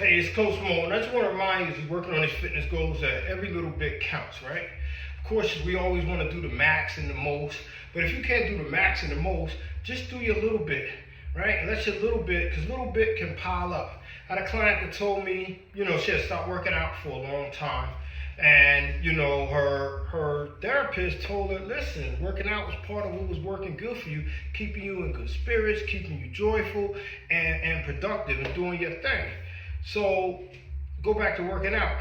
Hey, it's Coach Mo, and I just want to remind you as you're working on his fitness goals that every little bit counts, right? Of course, we always want to do the max and the most, but if you can't do the max and the most, just do your little bit, right? And let your little bit, because little bit can pile up. I had a client that told me, she had stopped working out for a long time, and her therapist told her, listen, working out was part of what was working good for you, keeping you in good spirits, keeping you joyful and productive and doing your thing. So go back to working out.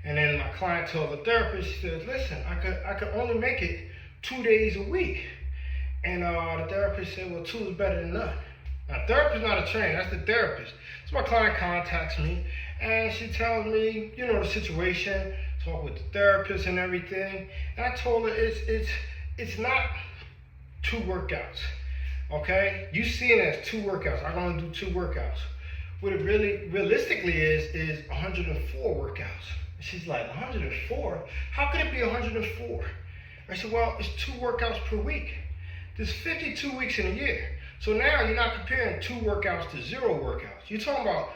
And then my client told the therapist, she said, listen, I could only make it 2 days a week. And the therapist said, well, 2 is better than none. Now, the therapist is not a trainer, that's the therapist. So my client contacts me and she tells me, the situation, talk with the therapist and everything. And I told her it's not 2 workouts. Okay? You see it as 2 workouts. I'm gonna do 2 workouts. What it really realistically is 104 workouts. And she's like, 104? How could it be 104? I said, well, it's 2 workouts per week. There's 52 weeks in a year. So now you're not comparing 2 workouts to 0 workouts. You're talking about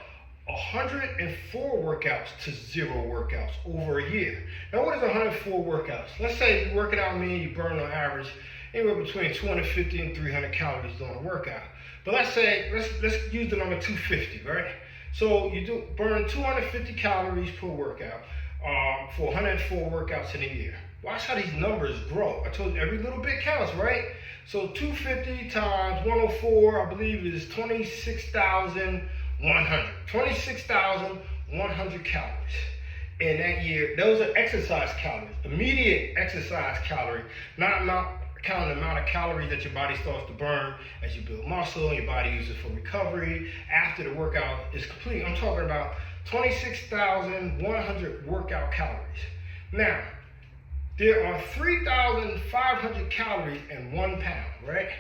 104 workouts to 0 workouts over a year. Now what is 104 workouts? Let's say you're working out, you burn on average anywhere between 250 and 300 calories during a workout. But let's use the number 250, right? So you burn 250 calories per workout for 104 workouts in a year. Watch how these numbers grow. I told you every little bit counts, right? So 250 times 104, I believe, is 26,100. 26,100 calories in that year. Those are exercise calories, immediate exercise calorie, not counting the amount of calories that your body starts to burn as you build muscle and your body uses for recovery after the workout is complete. I'm talking about 26,100 workout calories. Now, there are 3,500 calories in 1 pound, right?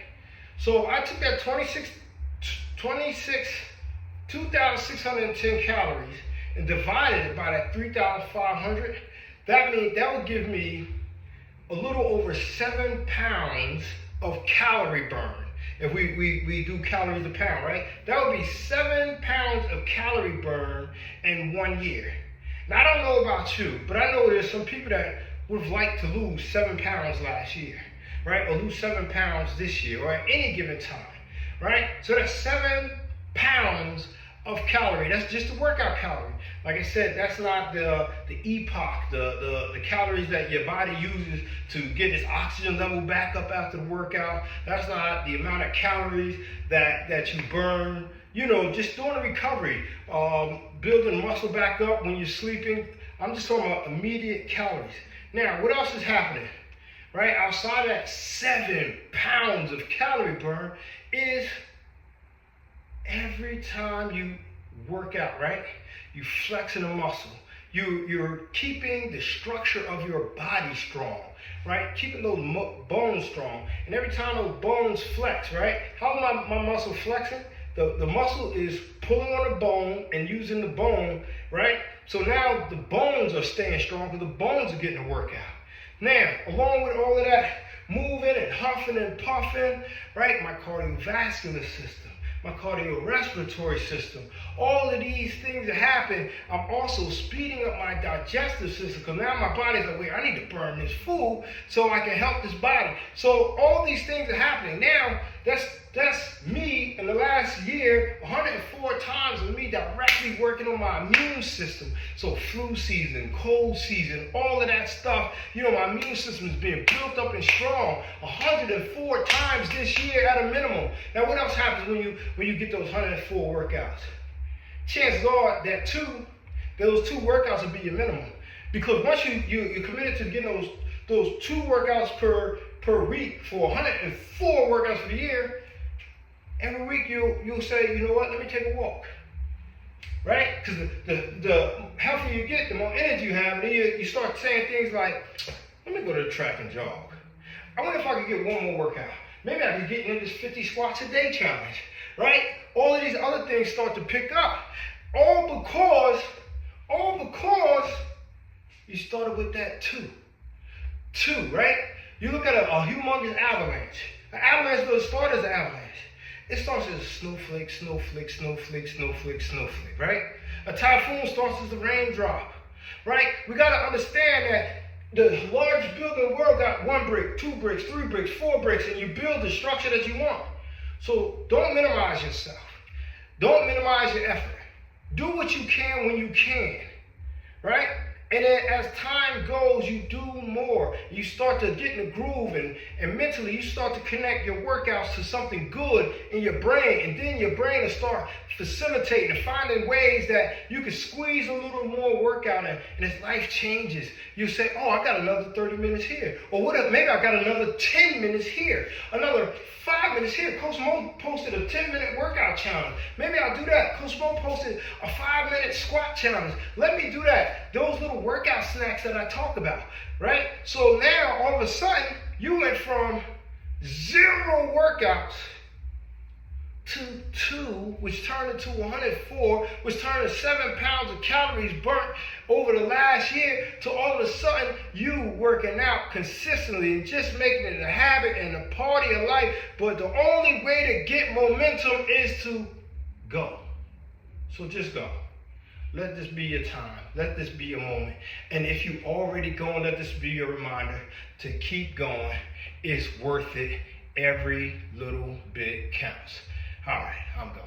So I took that 2,610 calories and divided it by that 3,500. That would give me a little over 7 pounds of calorie burn. If we do calories a pound, right? That would be 7 pounds of calorie burn in 1 year. Now, I don't know about you, but I know there's some people that would have liked to lose 7 pounds last year, right? Or lose 7 pounds this year, or at any given time, right? So that's 7 pounds of calorie. That's just the workout calorie. Like I said, that's not the EPOC, the calories that your body uses to get its oxygen level back up after the workout. That's not the amount of calories that you burn, just doing the recovery, building muscle back up when you're sleeping. I'm just talking about immediate calories. Now, what else is happening, right? Outside of that 7 pounds of calorie burn is every time you work out, right? You flexing a muscle. You're keeping the structure of your body strong, right? Keeping those bones strong. And every time those bones flex, right? How's my muscle flexing? The muscle is pulling on the bone and using the bone, right? So now the bones are staying strong because the bones are getting a workout. Now, along with all of that moving and huffing and puffing, right? My cardiovascular system, my cardiorespiratory system, all of these things that happen, I'm also speeding up my digestive system because now my body's like, wait, I need to burn this food so I can help this body. So all these things are happening. Now, that's me in the last year, 104 times of me directly working on my immune system. So flu season, cold season, all of that stuff, my immune system is being built up and strong 104 times this year at a minimum. Now, what else happens when you get those 104 workouts? Chances are that those 2 workouts will be your minimum. Because once you're committed to getting those 2 workouts per week for 104 workouts for the year, every week you'll say, you know what, let me take a walk. Right? Because the healthier you get, the more energy you have, and then you start saying things like, let me go to the track and jog. I wonder if I could get 1 more workout. Maybe I could get in this 50 squats a day challenge. Right? All of these other things start to pick up. All because you started with that 2. 2, right? You look at a humongous avalanche. An avalanche doesn't start as an avalanche. It starts as a snowflake, snowflake, snowflake, snowflake, snowflake, right? A typhoon starts as a raindrop, right? We got to understand that the largest building in the world got 1 brick, 2 bricks, 3 bricks, 4 bricks, and you build the structure that you want. So don't minimize yourself. Don't minimize your effort. Do what you can when you can, right? And then as time goes, you do more. You start to get in the groove, and mentally you start to connect your workouts to something good in your brain. And then your brain will start facilitating and finding ways that you can squeeze a little more workout in. And as life changes, you say, oh, I got another 30 minutes here. Or what if maybe I got another 10 minutes here. Another 5 minutes here. Coach Mo posted a 10-minute workout challenge. Maybe I'll do that. Coach Mo posted a 5-minute squat challenge. Let me do that. Those little workout snacks that I talk about, right? So now, all of a sudden, you went from 0 workouts to 2, which turned into 104, which turned to 7 pounds of calories burnt over the last year, to all of a sudden you working out consistently and just making it a habit and a party of life. But the only way to get momentum is to go. So just go. Let this be your time. Let this be your moment. And if you already going, let this be your reminder to keep going. It's worth it. Every little bit counts. All right, I'm going.